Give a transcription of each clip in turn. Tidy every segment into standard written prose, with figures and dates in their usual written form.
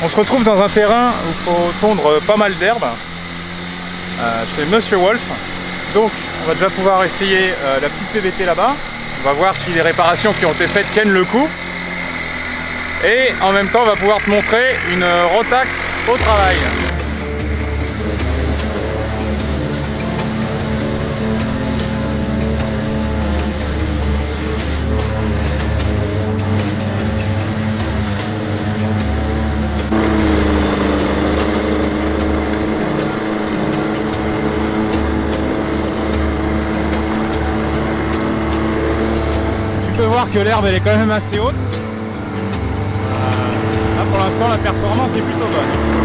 On se retrouve dans un terrain où il faut tondre pas mal d'herbes chez Monsieur Wolf. Donc on va déjà pouvoir essayer la petite PVT là-bas. On va voir si les réparations qui ont été faites tiennent le coup. Et en même temps on va pouvoir te montrer une Rotax au travail. Tu peux voir que l'herbe elle est quand même assez haute. Là pour l'instant la performance est plutôt bonne.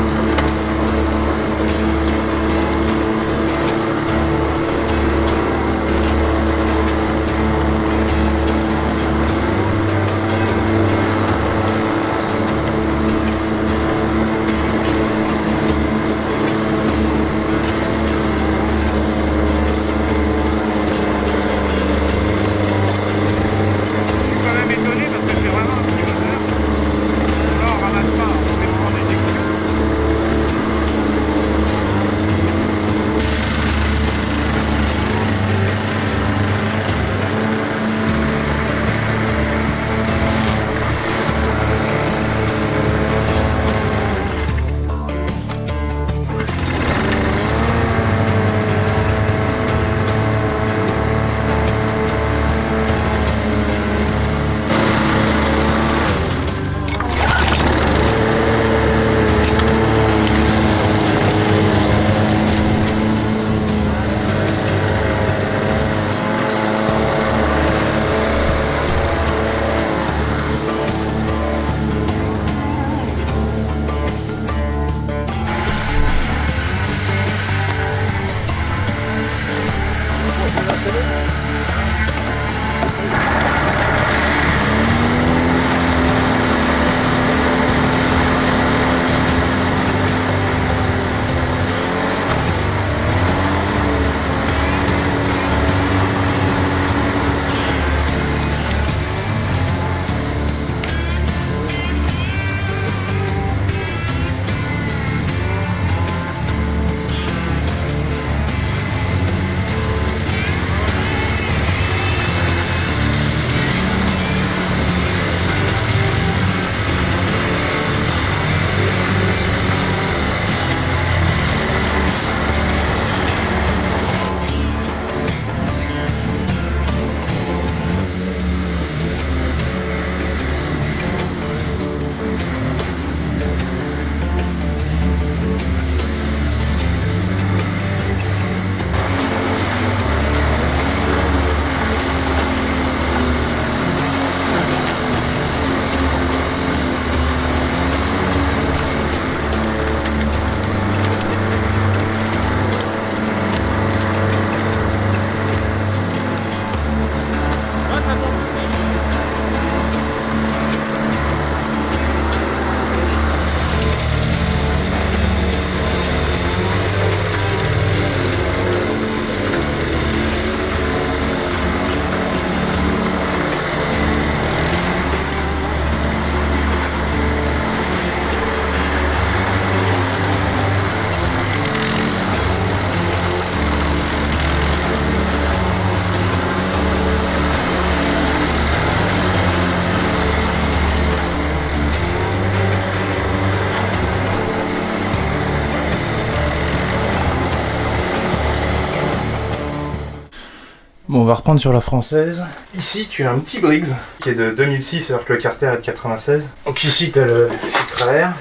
Bon, on va reprendre sur la française. Ici, tu as un petit Briggs qui est de 2006 alors que le Carter est de 96. Donc ici, tu as le filtre à air.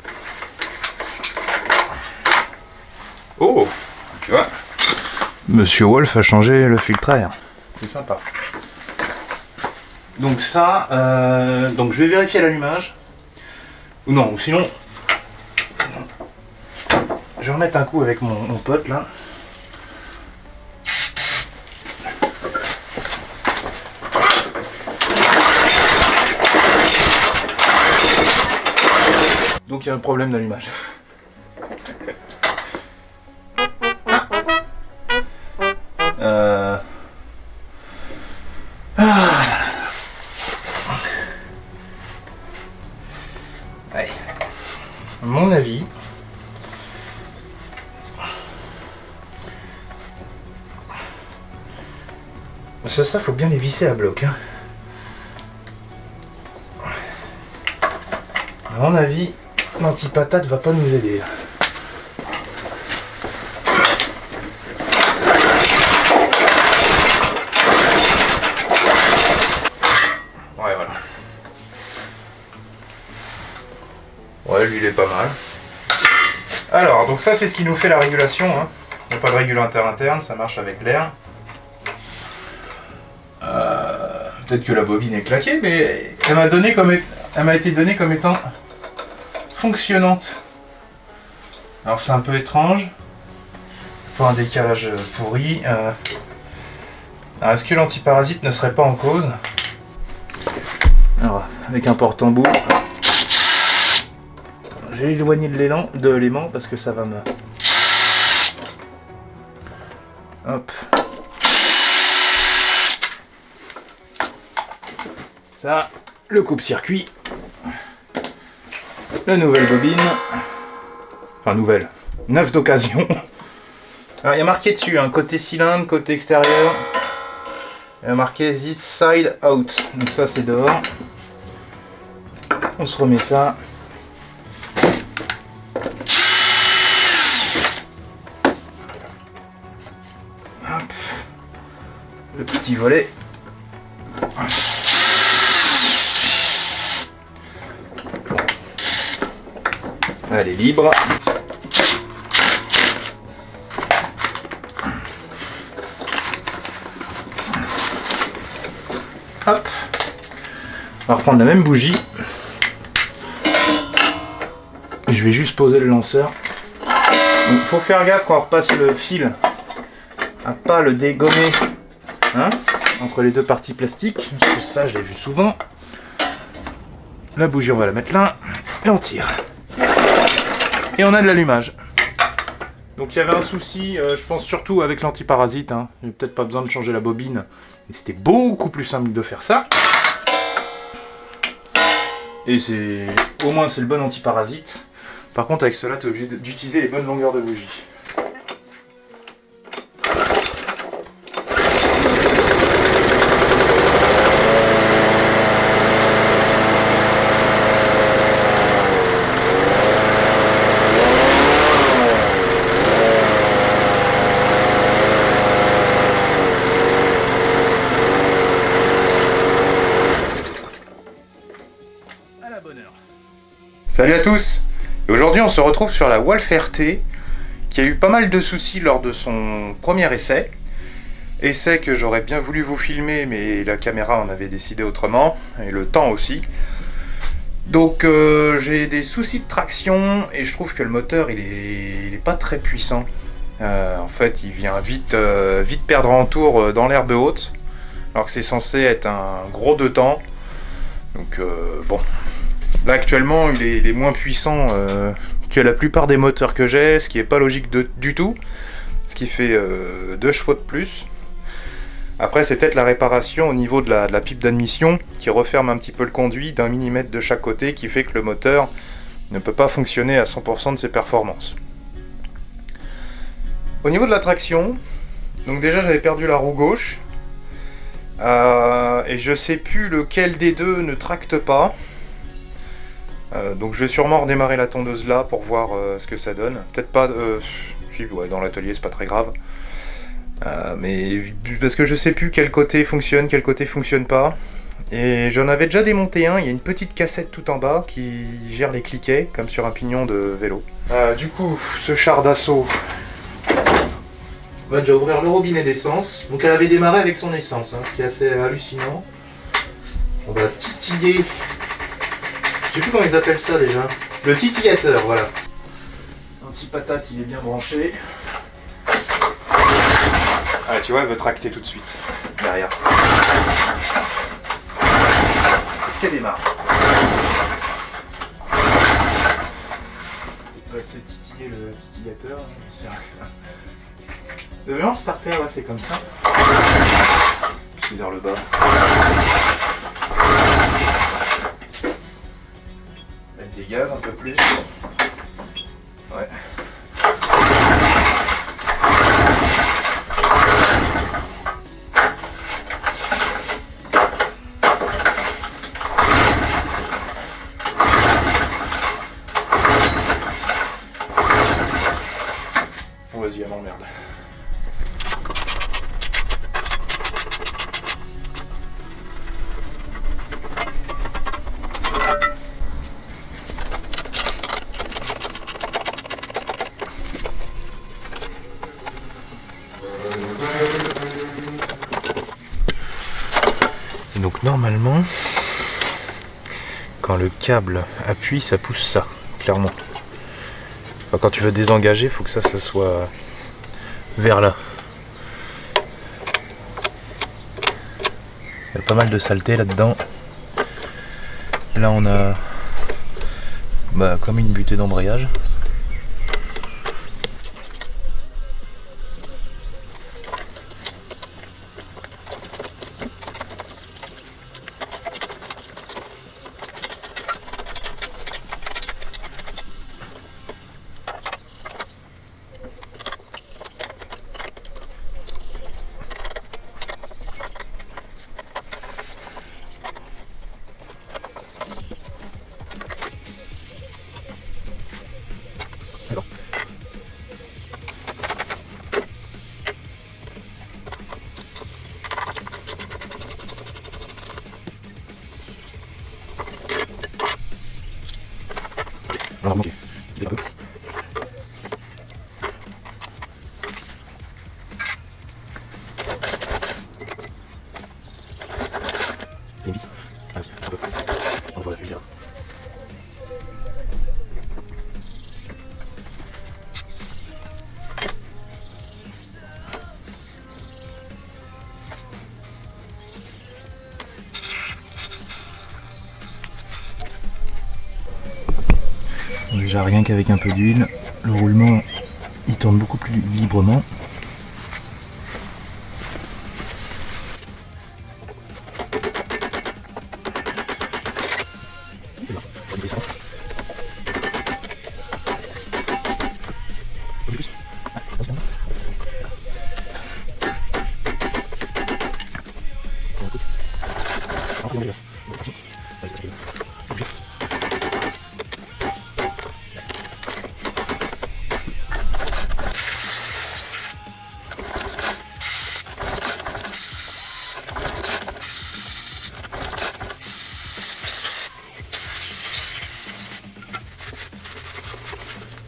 Oh, tu vois, Monsieur Wolf a changé le filtre à air. C'est sympa. Donc ça, donc je vais vérifier l'allumage. Ou non, ou sinon, je vais remettre un coup avec mon pote là. Donc il y a un problème d'allumage. Ouais. à mon avis, ça faut bien les visser à bloc. Hein. À mon avis, l'antipatate va pas nous aider. Là. Ouais, voilà. Ouais, lui il est pas mal. Alors, donc ça c'est ce qui nous fait la régulation. Hein. Il n'y a pas de régulateur interne, ça marche avec l'air. Peut-être que la bobine est claquée, mais elle m'a été donnée comme étant fonctionnante. Alors c'est un peu étrange. Pas un décalage pourri. Alors, est-ce que l'antiparasite ne serait pas en cause? Alors, avec un porte-embout, j'ai éloigné de l'aimant parce que ça va me... Hop. Ça, le coupe-circuit. La nouvelle bobine. Enfin, nouvelle. Neuf d'occasion. Alors, il y a marqué dessus, hein, côté cylindre, côté extérieur. Il y a marqué this side out. Donc ça, c'est dehors. On se remet ça. Hop. Le petit volet. Elle est libre. Hop. On va reprendre la même bougie. Et je vais juste poser le lanceur. Il faut faire gaffe quand on repasse le fil à pas le dégommer, hein, entre les deux parties plastiques. Parce que ça, je l'ai vu souvent. La bougie, on va la mettre là. Et on tire. Et on a de l'allumage. Donc il y avait un souci, je pense surtout avec l'antiparasite. Hein. Il n'y a peut-être pas besoin de changer la bobine. Et c'était beaucoup plus simple de faire ça. Et c'est au moins c'est le bon antiparasite. Par contre avec cela tu es obligé d'utiliser les bonnes longueurs de bougie. Salut à tous! Et aujourd'hui on se retrouve sur la Wolf RT qui a eu pas mal de soucis lors de son premier essai. Essai que j'aurais bien voulu vous filmer mais la caméra en avait décidé autrement, et le temps aussi. Donc j'ai des soucis de traction et je trouve que le moteur il est pas très puissant. En fait il vient vite perdre en tour dans l'herbe haute alors que c'est censé être un gros 2 temps. Donc bon... Là actuellement il est moins puissant que la plupart des moteurs que j'ai, ce qui n'est pas logique du tout, ce qui fait 2 chevaux de plus. Après c'est peut-être la réparation au niveau de la pipe d'admission qui referme un petit peu le conduit d'1 mm de chaque côté qui fait que le moteur ne peut pas fonctionner à 100% de ses performances. Au niveau de la traction, donc déjà j'avais perdu la roue gauche et je sais plus lequel des deux ne tracte pas. Donc je vais sûrement redémarrer la tondeuse là pour voir ce que ça donne. Peut-être pas... ouais, dans l'atelier c'est pas très grave. Mais parce que je sais plus quel côté fonctionne, quel côté fonctionne pas. Et j'en avais déjà démonté un, il y a une petite cassette tout en bas qui gère les cliquets, comme sur un pignon de vélo. Du coup, ce char d'assaut... On va déjà ouvrir le robinet d'essence. Donc elle avait démarré avec son essence, hein, ce qui est assez hallucinant. On va titiller... Je sais plus comment ils appellent ça déjà. Le titillateur, voilà. L'antipatate, il est bien branché. Ah, tu vois, elle veut tracter tout de suite. Derrière. Est-ce qu'elle démarre? On va essayer de titiller le titillateur. Le mélange starter, là, c'est comme ça. C'est vers le bas. Mettre des gaz un peu plus. vas-y, elle m'emmerde. Et donc normalement, quand le câble appuie, ça pousse ça, clairement. Enfin, quand tu veux désengager, il faut que ça soit vers là. Il y a pas mal de saleté là-dedans. Là on a comme une butée d'embrayage. Alors, ok, un peu. Et une vis. Ah oui, un peu. Donc voilà, bizarre. Déjà rien qu'avec un peu d'huile, le roulement il tourne beaucoup plus librement.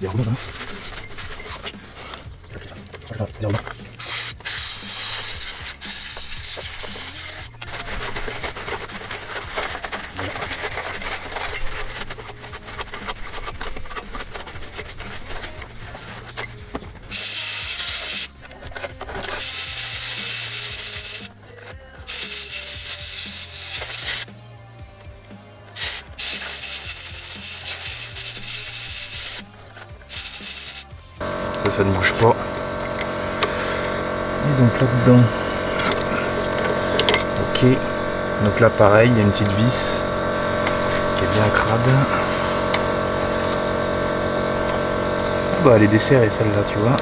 Il y a un roulement, il y a un roulement. Ça ne bouge pas. Et donc là-dedans, ok. Donc là pareil, il y a une petite vis qui est bien crade. Bah elle est desserrée celle-là, tu vois.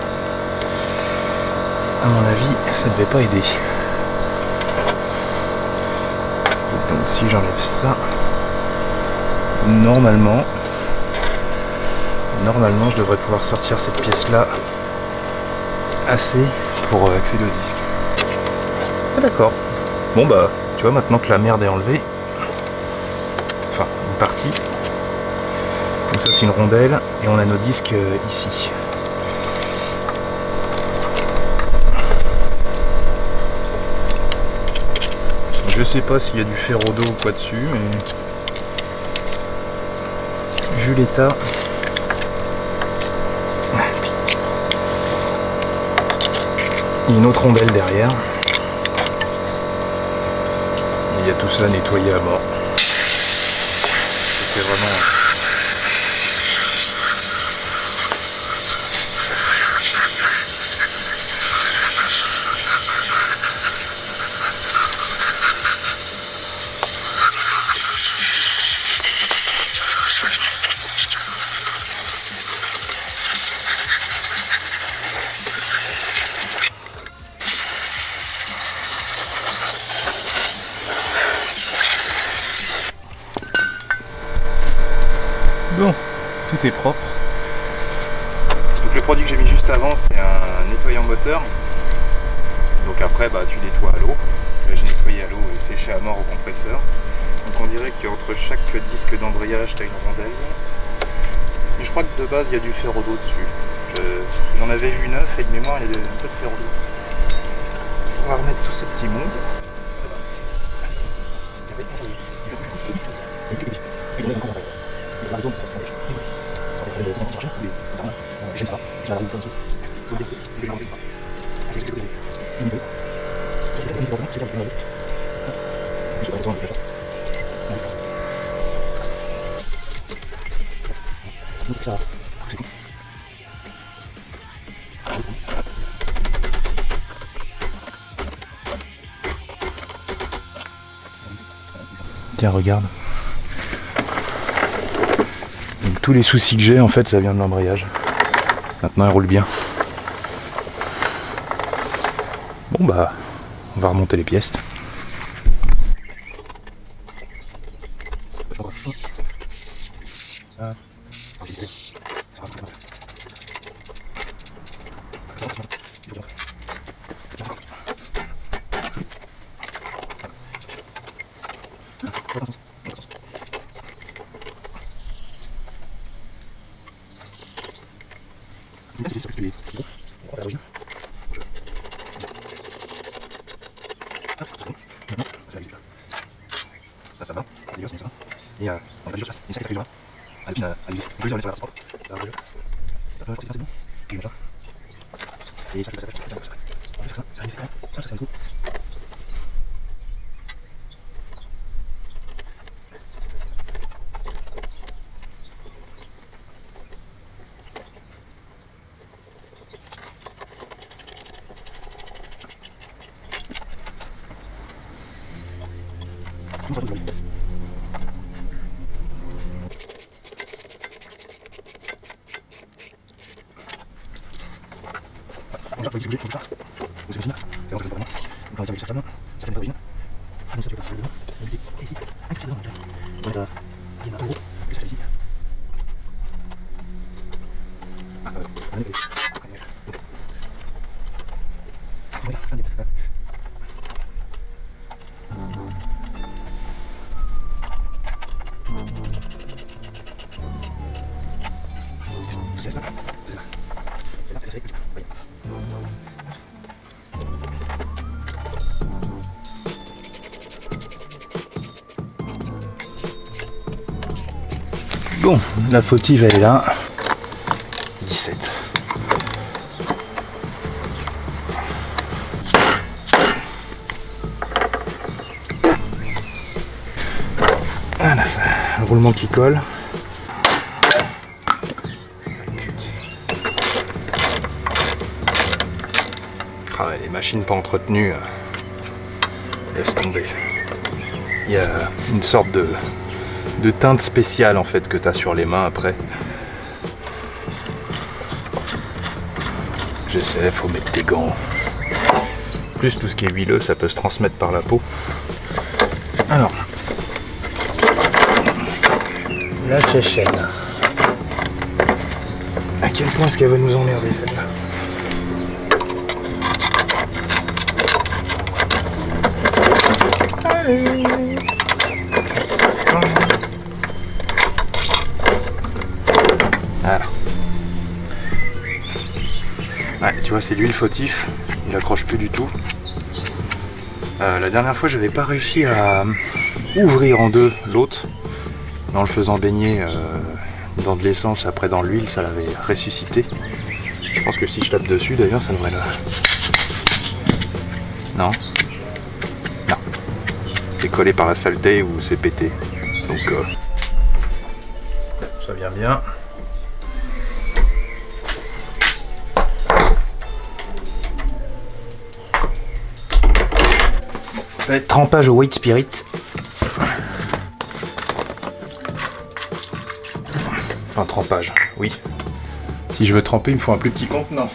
À mon avis, ça ne devait pas aider. Donc si j'enlève ça, normalement je devrais pouvoir sortir cette pièce là assez pour accéder au disque. Ah, d'accord. Bon bah tu vois, maintenant que la merde est enlevée, enfin une partie, donc ça c'est une rondelle et on a nos disques ici. Je sais pas s'il y a du ferrodo ou quoi dessus, mais vu l'état. Il y a une autre rondelle derrière. Et il y a tout ça nettoyé à mort. C'est vraiment... Bon, tout est propre. Donc le produit que j'ai mis juste avant, c'est un nettoyant moteur. Donc après, bah, tu nettoies à l'eau. Là, j'ai nettoyé à l'eau et séché à mort au compresseur. Donc on dirait qu'entre chaque disque d'embrayage, tu as une rondelle. Mais je crois que de base, il y a du ferro d'eau dessus. J'en avais vu 9 et de mémoire, il y a un peu de ferro d'eau. On va remettre tout ce petit monde. Tiens, regarde. Donc, tous les soucis que j'ai, en fait, ça vient de l'embrayage. Maintenant, il roule bien. Bon, bah, on va remonter les pièces. Ça va, c'est bien, ça va. Et on va juste faire ça, et ça allez, on peut les sur la transport. Ça va, ça peut c'est bon. Et ça peut passer, on va faire ça, allez, c'est quand ça va coup. Bon, la fautive elle est là. 17. Voilà, ça, le roulement qui colle. Ah ouais, les machines pas entretenues, laisse tomber. Il y a une sorte de teinte spéciale en fait que tu as sur les mains après. J'essaie, faut mettre des gants. En plus tout ce qui est huileux, ça peut se transmettre par la peau. Alors, la Tchétchène. À quel point est-ce qu'elle va nous emmerder celle-là? Voilà. Ouais, tu vois, c'est l'huile fautif, il accroche plus du tout. La dernière fois, j'avais pas réussi à ouvrir en deux l'autre, mais en le faisant baigner dans de l'essence, après dans l'huile, ça l'avait ressuscité. Je pense que si je tape dessus, d'ailleurs, ça devrait le... Non. Non. C'est collé par la saleté ou c'est pété. Donc, ça vient bien. Ça va être trempage au white spirit. Enfin, trempage, oui. Si je veux tremper, il me faut un plus petit contenant.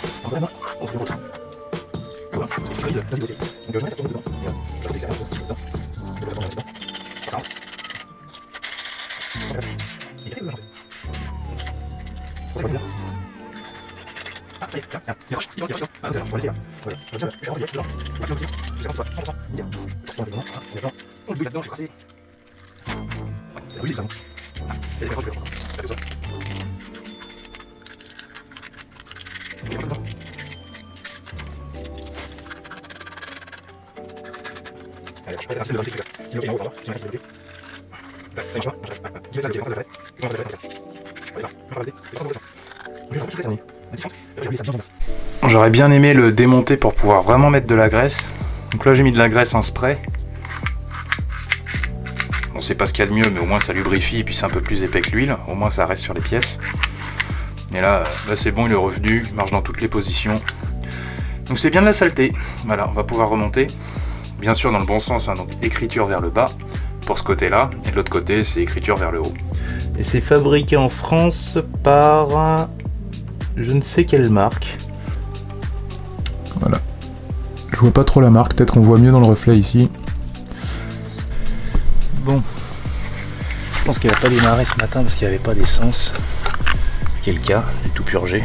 J'aurais bien aimé le démonter pour pouvoir vraiment mettre de la graisse. Donc là j'ai mis de la graisse en spray. Bon, c'est pas ce qu'il y a de mieux, mais au moins ça lubrifie et puis c'est un peu plus épais que l'huile. Au moins ça reste sur les pièces. Et là c'est bon, il est revenu, il marche dans toutes les positions. Donc c'est bien de la saleté. Voilà, on va pouvoir remonter. Bien sûr dans le bon sens, hein, donc écriture vers le bas pour ce côté-là. Et de l'autre côté, c'est écriture vers le haut. Et c'est fabriqué en France par je ne sais quelle marque. Voilà. Je vois pas trop la marque, peut-être qu'on voit mieux dans le reflet ici. Bon. Je pense qu'elle n'a pas démarré ce matin parce qu'il n'y avait pas d'essence. Ce qui est le cas, j'ai tout purgé.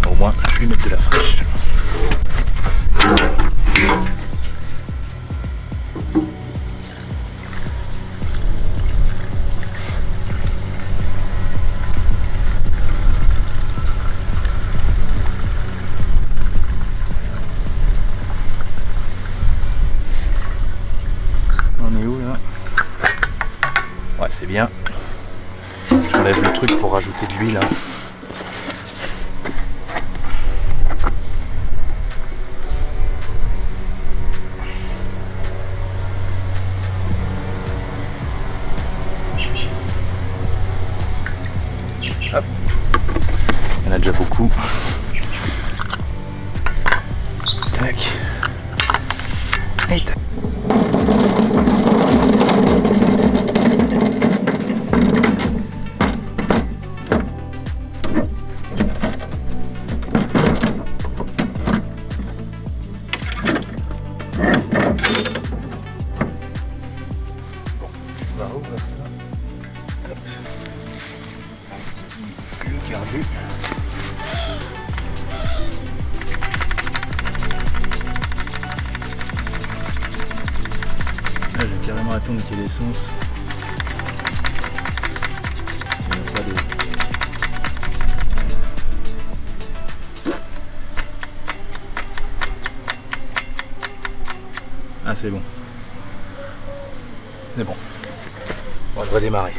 Au moins, je vais lui mettre de la fraîche. On est où là? Ouais, c'est bien. J'enlève le truc pour rajouter de l'huile. Hein. Hop. Il y en a déjà beaucoup. Tac. Et tac. On va ouvrir ça. Hop. On titille le carbu. Là, je vais carrément attendre qu'il y ait l'essence. Il n'y a pas de... Ah, c'est bon. C'est bon. On devrait démarrer.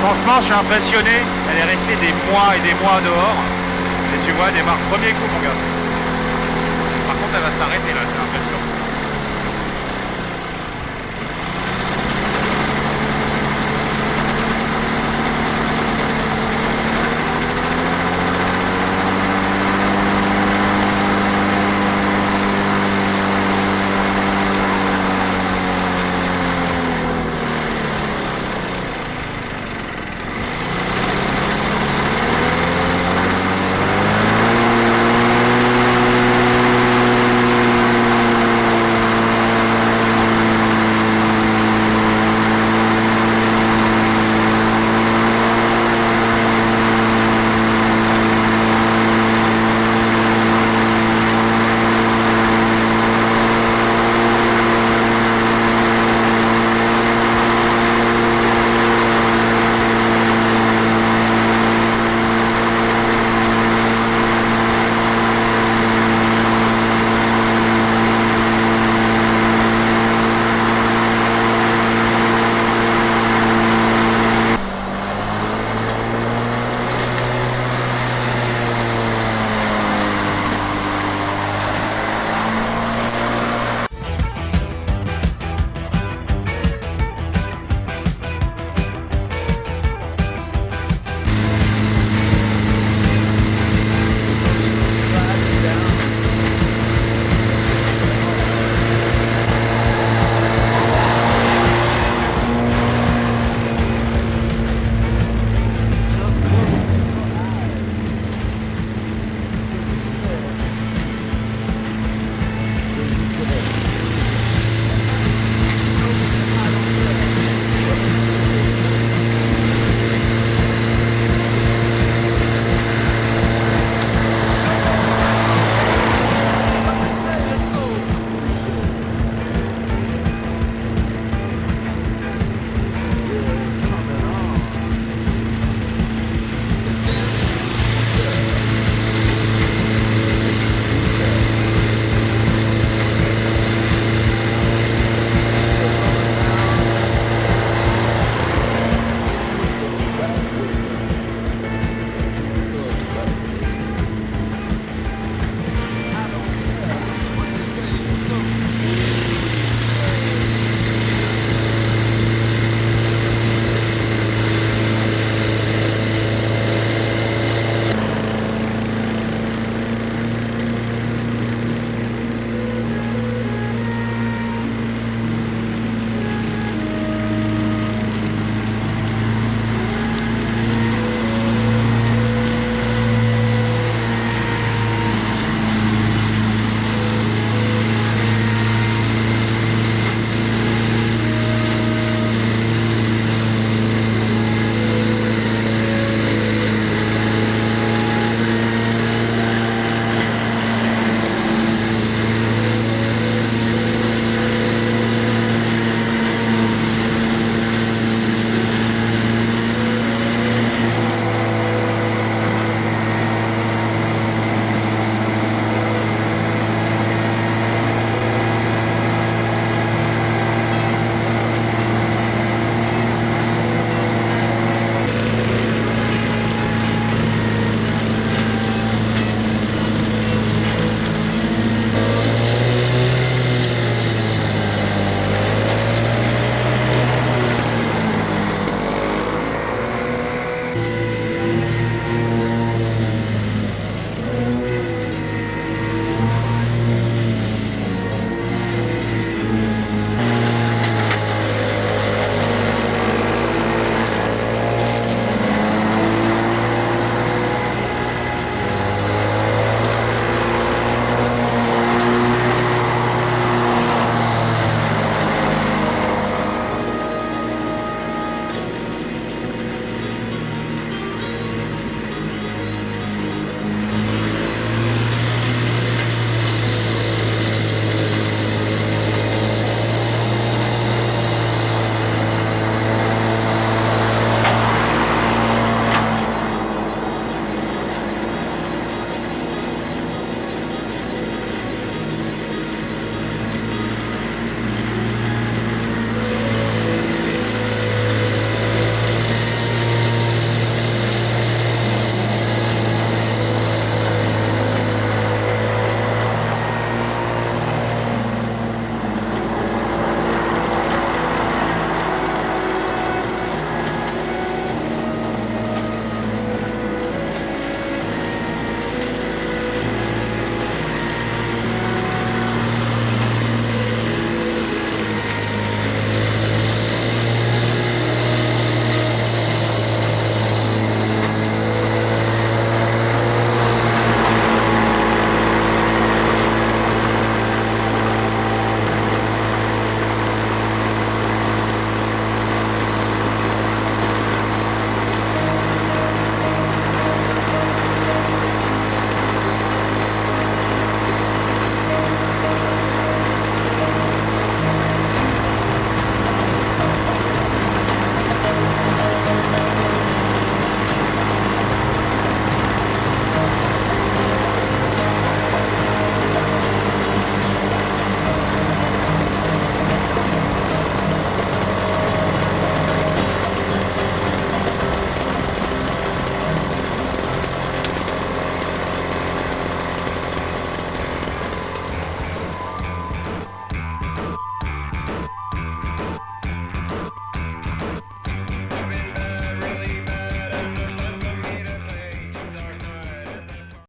Franchement, je suis impressionné. Elle est restée des mois et des mois dehors. Et tu vois, elle démarre premier coup, mon gars. Par contre, elle va s'arrêter là, j'ai l'impression.